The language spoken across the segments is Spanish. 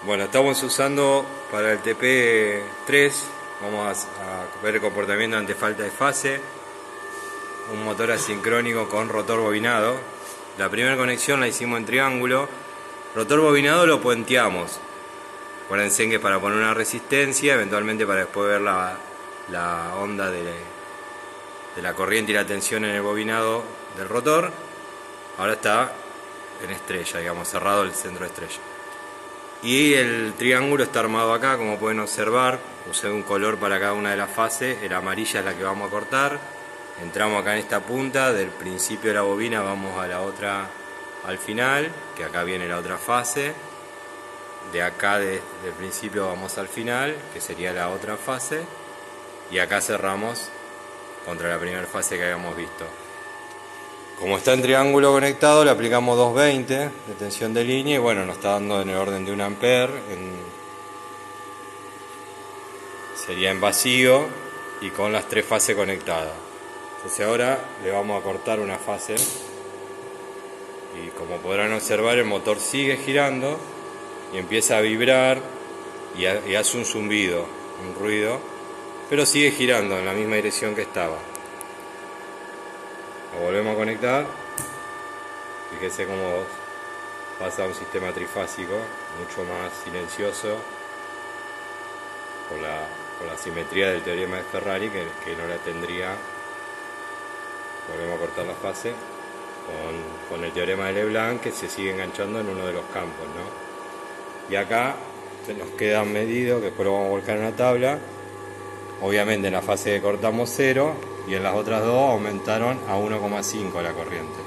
Bueno, estamos usando para el TP3, vamos a ver el comportamiento ante falta de fase, un motor asincrónico con rotor bobinado. La primera conexión la hicimos en triángulo, rotor bobinado lo puenteamos. Acuérdense que es para poner una resistencia, eventualmente para después ver la onda de la corriente y la tensión en el bobinado del rotor. Ahora está en estrella, digamos, cerrado el centro de estrella. Y el triángulo está armado acá, como pueden observar. Usé un color para cada una de las fases. El amarilla es la que vamos a cortar. Entramos acá en esta punta, del principio de la bobina vamos a la otra al final, que acá viene la otra fase. De acá del principio vamos al final, que sería la otra fase. Y acá cerramos contra la primera fase que habíamos visto. Como está en triángulo conectado, le aplicamos 220 de tensión de línea y bueno, nos está dando en el orden de 1 ampere, sería en vacío y con las 3 fases conectadas. Entonces ahora le vamos a cortar una fase y como podrán observar el motor sigue girando y empieza a vibrar y hace un zumbido, un ruido, pero sigue girando en la misma dirección que estaba. Lo volvemos a conectar. Fíjense cómo pasa a un sistema trifásico, mucho más silencioso, por la simetría del teorema de Ferrari, que no la tendría. Volvemos a cortar la fase con el teorema de Leblanc, que se sigue enganchando en uno de los campos, ¿no? Y acá nos quedan medidos, que después lo vamos a volcar en la tabla. Obviamente en la fase que cortamos 0 y en las otras dos aumentaron a 1,5 la corriente.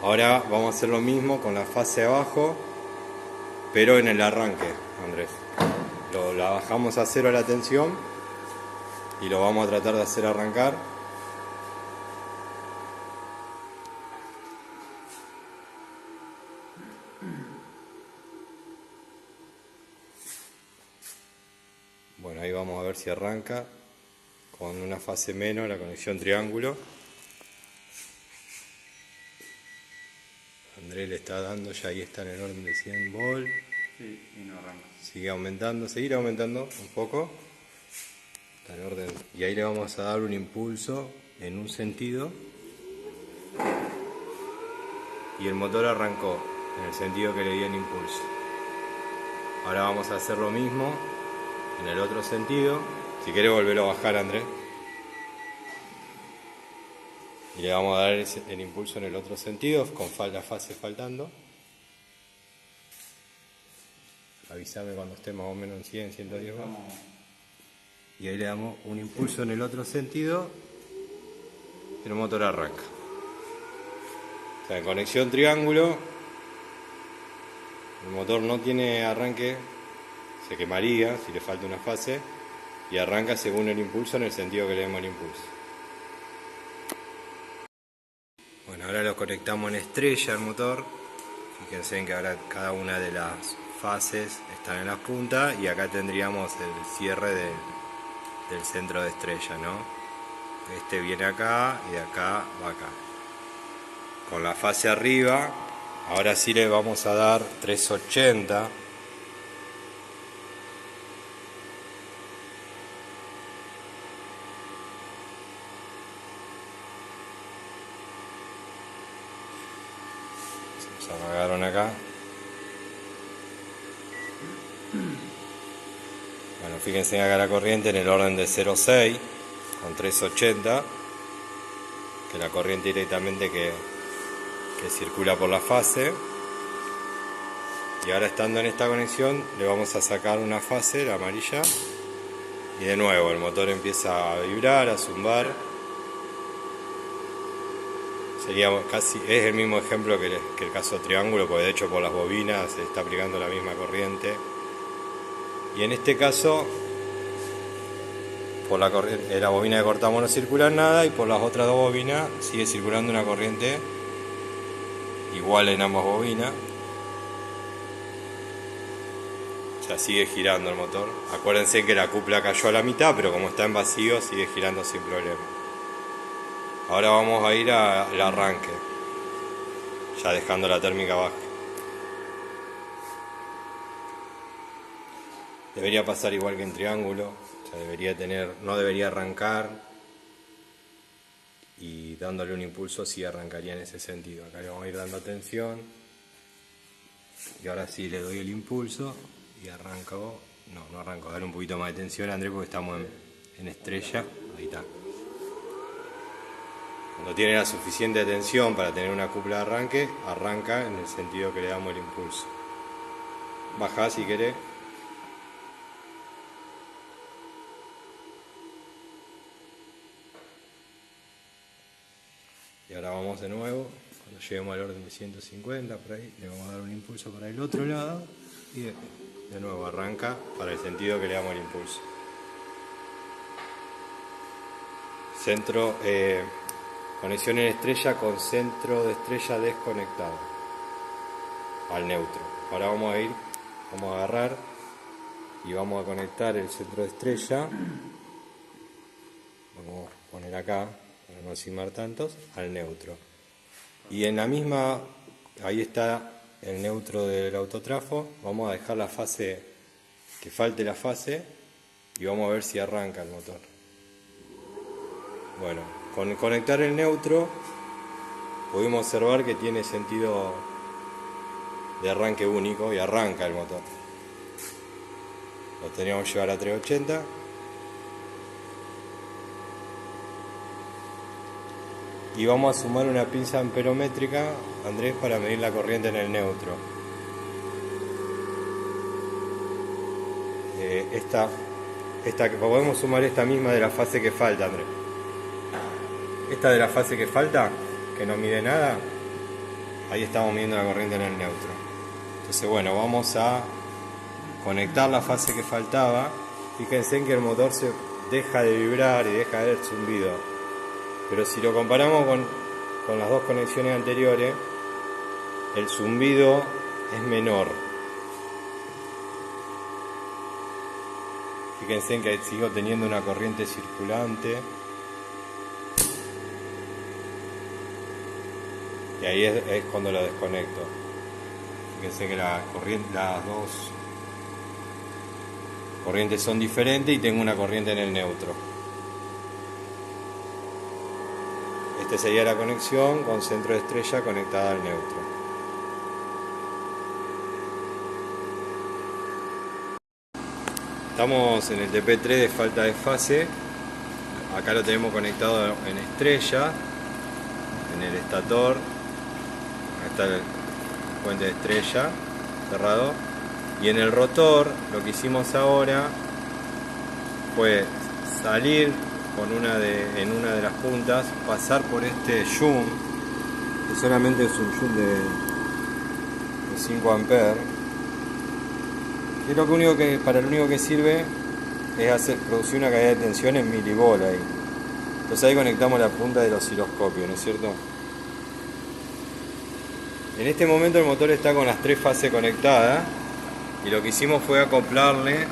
Ahora vamos a hacer lo mismo con la fase abajo, pero en el arranque, Andrés. La bajamos a 0 la tensión y lo vamos a tratar de hacer arrancar. Bueno, ahí vamos a ver si arranca con una fase menos la conexión triángulo. Andrés le está dando, ya ahí está en el orden de 100 volts. Sí, y no arranca. Sigue aumentando, seguir aumentando un poco. Está en orden. Y ahí le vamos a dar un impulso en un sentido. Y el motor arrancó en el sentido que le di el impulso. Ahora vamos a hacer lo mismo en el otro sentido. Si querés volverlo a bajar, Andrés. Y le vamos a dar el impulso en el otro sentido, con la fase faltando. Avísame cuando esté más o menos en 100, 110 volts. Y ahí le damos un impulso en el otro sentido y el motor arranca. O sea, en conexión triángulo, el motor no tiene arranque, se quemaría si le falta una fase y arranca según el impulso en el sentido que le demos el impulso. Bueno, ahora lo conectamos en estrella al motor. Fíjense en que ahora cada una de las fases están en las puntas y acá tendríamos el cierre del centro de estrella, ¿no? Este viene acá y de acá va acá. Con la fase arriba, ahora sí le vamos a dar 380. Se apagaron acá. Bueno, fíjense acá la corriente en el orden de 0,6 con 380, que la corriente directamente que circula por la fase. Y ahora estando en esta conexión le vamos a sacar una fase, la amarilla, y de nuevo el motor empieza a vibrar, a zumbar. Sería casi, es el mismo ejemplo que el caso triángulo, porque de hecho por las bobinas se está aplicando la misma corriente. Y en este caso, por la bobina que cortamos no circula nada y por las otras dos bobinas sigue circulando una corriente igual en ambas bobinas. O sea, sigue girando el motor. Acuérdense que la cúpula cayó a la mitad, pero como está en vacío sigue girando sin problema. Ahora vamos a ir al arranque, ya dejando la térmica baja. Debería pasar igual que en triángulo, o sea, no debería arrancar y dándole un impulso sí arrancaría en ese sentido. Acá le vamos a ir dando tensión y ahora sí le doy el impulso y arranco. No arranco, darle un poquito más de tensión, Andrés, porque estamos en estrella. Ahí está. Cuando tiene la suficiente tensión para tener una cupla de arranque, arranca en el sentido que le damos el impulso. Bajá si querés. Y ahora vamos de nuevo, cuando lleguemos al orden de 150, por ahí, le vamos a dar un impulso para el otro lado y de nuevo arranca para el sentido que le damos el impulso. Centro, conexión en estrella con centro de estrella desconectado al neutro. Ahora vamos a agarrar y vamos a conectar el centro de estrella. Vamos a poner acá, para no encimar tantos, al neutro. Y en la misma, ahí está el neutro del autotrafo. Vamos a dejar la fase, que falte la fase, y vamos a ver si arranca el motor. Bueno, con conectar el neutro pudimos observar que tiene sentido de arranque único y arranca el motor. Lo teníamos que llevar a 380. Y vamos a sumar una pinza amperométrica, Andrés, para medir la corriente en el neutro. Podemos sumar esta misma de la fase que falta, Andrés. Esta de la fase que falta, que no mide nada, ahí estamos midiendo la corriente en el neutro. Entonces, bueno, vamos a conectar la fase que faltaba. Fíjense en que el motor se deja de vibrar y deja de haber zumbido. Pero si lo comparamos con las dos conexiones anteriores, el zumbido es menor. Fíjense en que sigo teniendo una corriente circulante. Y ahí es cuando lo desconecto. Fíjense que las dos corrientes son diferentes y tengo una corriente en el neutro. Esta sería la conexión con centro de estrella conectada al neutro. Estamos en el TP3 de falta de fase. Acá lo tenemos conectado en estrella, en el estator. Acá está el puente de estrella cerrado. Y en el rotor lo que hicimos ahora fue salir en una de las puntas, pasar por este zoom, que solamente es un zoom de 5 amperes, que es para lo único que sirve es producir una caída de tensión en milivolt ahí. Entonces ahí conectamos la punta del osciloscopio, ¿no es cierto? En este momento el motor está con las tres fases conectadas y lo que hicimos fue acoplarle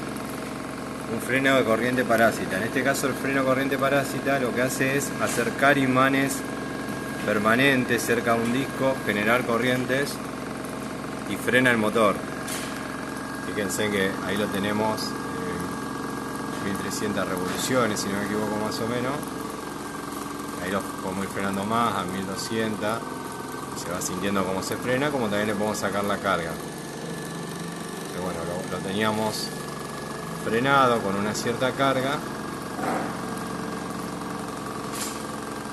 un freno de corriente parásita. En este caso el freno de corriente parásita lo que hace es acercar imanes permanentes cerca de un disco, generar corrientes y frena el motor. Fíjense que ahí lo tenemos, 1300 revoluciones si no me equivoco más o menos. Ahí lo podemos ir frenando más a 1200, se va sintiendo cómo se frena, como también le podemos sacar la carga. Pero bueno, lo teníamos frenado con una cierta carga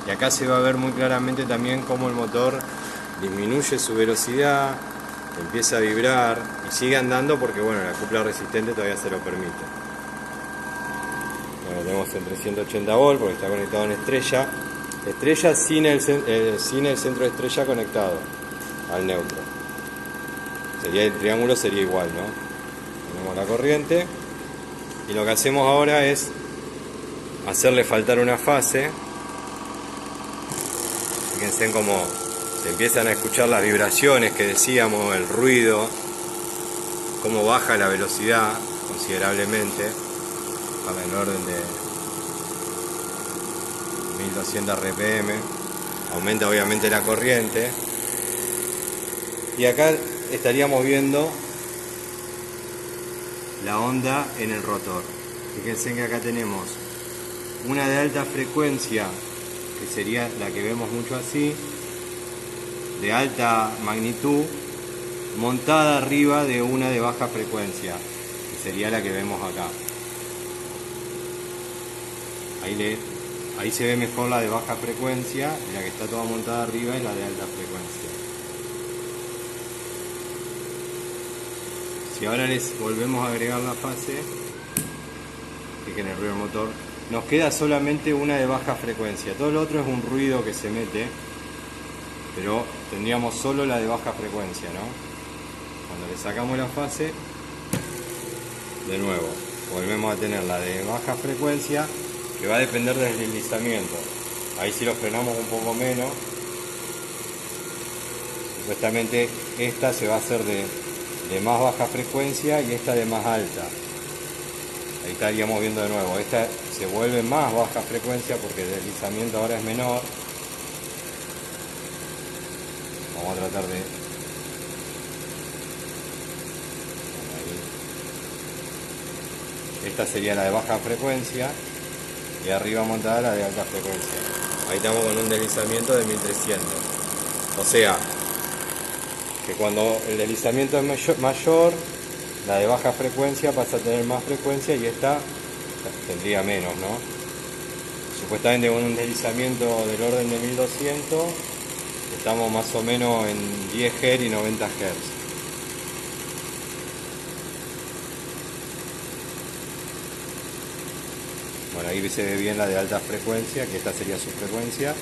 y acá se va a ver muy claramente también cómo el motor disminuye su velocidad, empieza a vibrar y sigue andando porque bueno, la cupla resistente todavía se lo permite. Bueno, tenemos en 380 volts porque está conectado en estrella sin el centro de estrella conectado al neutro. El triángulo sería igual, ¿no? Tenemos la corriente. Y lo que hacemos ahora es hacerle faltar una fase. Fíjense en cómo se empiezan a escuchar las vibraciones que decíamos, el ruido, cómo baja la velocidad considerablemente, en el orden de 1200 RPM. Aumenta obviamente la corriente. Y acá estaríamos viendo la onda en el rotor. Fíjense que acá tenemos una de alta frecuencia, que sería la que vemos mucho así, de alta magnitud, montada arriba de una de baja frecuencia, que sería la que vemos acá. Ahí se ve mejor la de baja frecuencia, y la que está toda montada arriba es la de alta frecuencia. Si ahora les volvemos a agregar la fase, fíjense el ruido del motor, nos queda solamente una de baja frecuencia. Todo lo otro es un ruido que se mete, pero tendríamos solo la de baja frecuencia, ¿no? Cuando le sacamos la fase, de nuevo, volvemos a tener la de baja frecuencia, que va a depender del deslizamiento. Ahí si lo frenamos un poco menos, supuestamente esta se va a hacer de más baja frecuencia y esta de más alta. Ahí estaríamos viendo de nuevo, esta se vuelve más baja frecuencia porque el deslizamiento ahora es menor. Vamos a tratar de... Ahí. Esta sería la de baja frecuencia y arriba montada la de alta frecuencia. Ahí estamos con un deslizamiento de 1300. O sea, que cuando el deslizamiento es mayor, la de baja frecuencia pasa a tener más frecuencia y esta tendría menos, ¿no? Supuestamente con un deslizamiento del orden de 1200 estamos más o menos en 10 Hz y 90 Hz. Bueno, ahí se ve bien la de alta frecuencia, que esta sería su frecuencia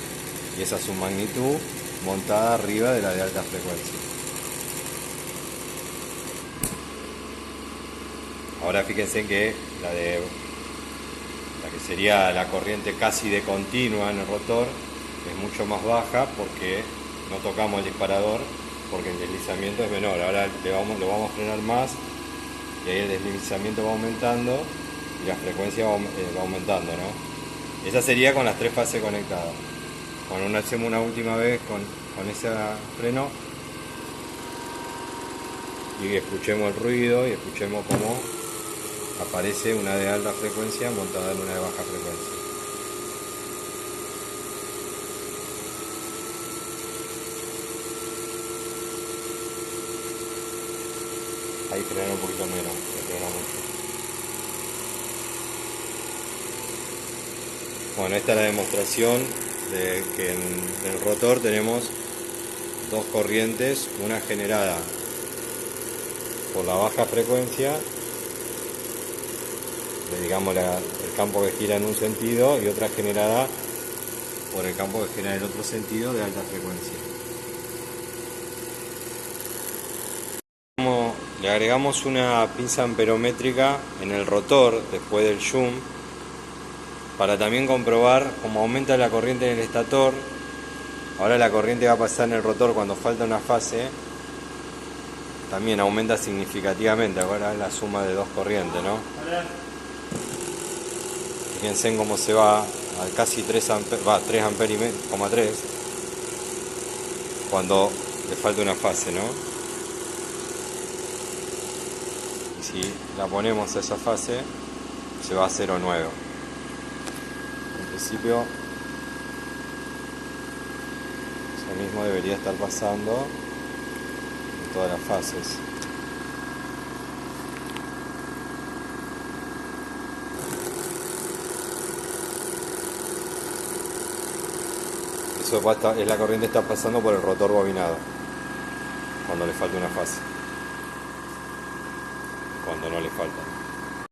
y esa es su magnitud montada arriba de la de alta frecuencia. Ahora fíjense que la que sería la corriente casi de continua en el rotor es mucho más baja porque no tocamos el disparador, porque el deslizamiento es menor. Ahora lo vamos a frenar más y ahí el deslizamiento va aumentando y la frecuencia va aumentando, ¿no? Esa sería con las tres fases conectadas. Cuando hacemos una última vez con ese freno y escuchemos el ruido y escuchemos cómo aparece una de alta frecuencia montada en una de baja frecuencia. Ahí frenar un poquito menos, frena mucho. Bueno, esta es la demostración de que en el rotor tenemos dos corrientes, una generada por la baja frecuencia, digamos el campo que gira en un sentido, y otra generada por el campo que gira en el otro sentido de alta frecuencia. Le agregamos una pinza amperométrica en el rotor después del zoom para también comprobar cómo aumenta la corriente en el estator. Ahora la corriente va a pasar en el rotor cuando falta una fase, también aumenta significativamente. Ahora es la suma de dos corrientes, ¿no? Fíjense en cómo se va a casi 3 amperes, 3 amperes y medio, 3, cuando le falta una fase, ¿no? Y si la ponemos a esa fase, se va a 0,9. En principio, eso mismo debería estar pasando en todas las fases. Eso es la corriente está pasando por el rotor bobinado cuando le falta una fase, cuando no le falta.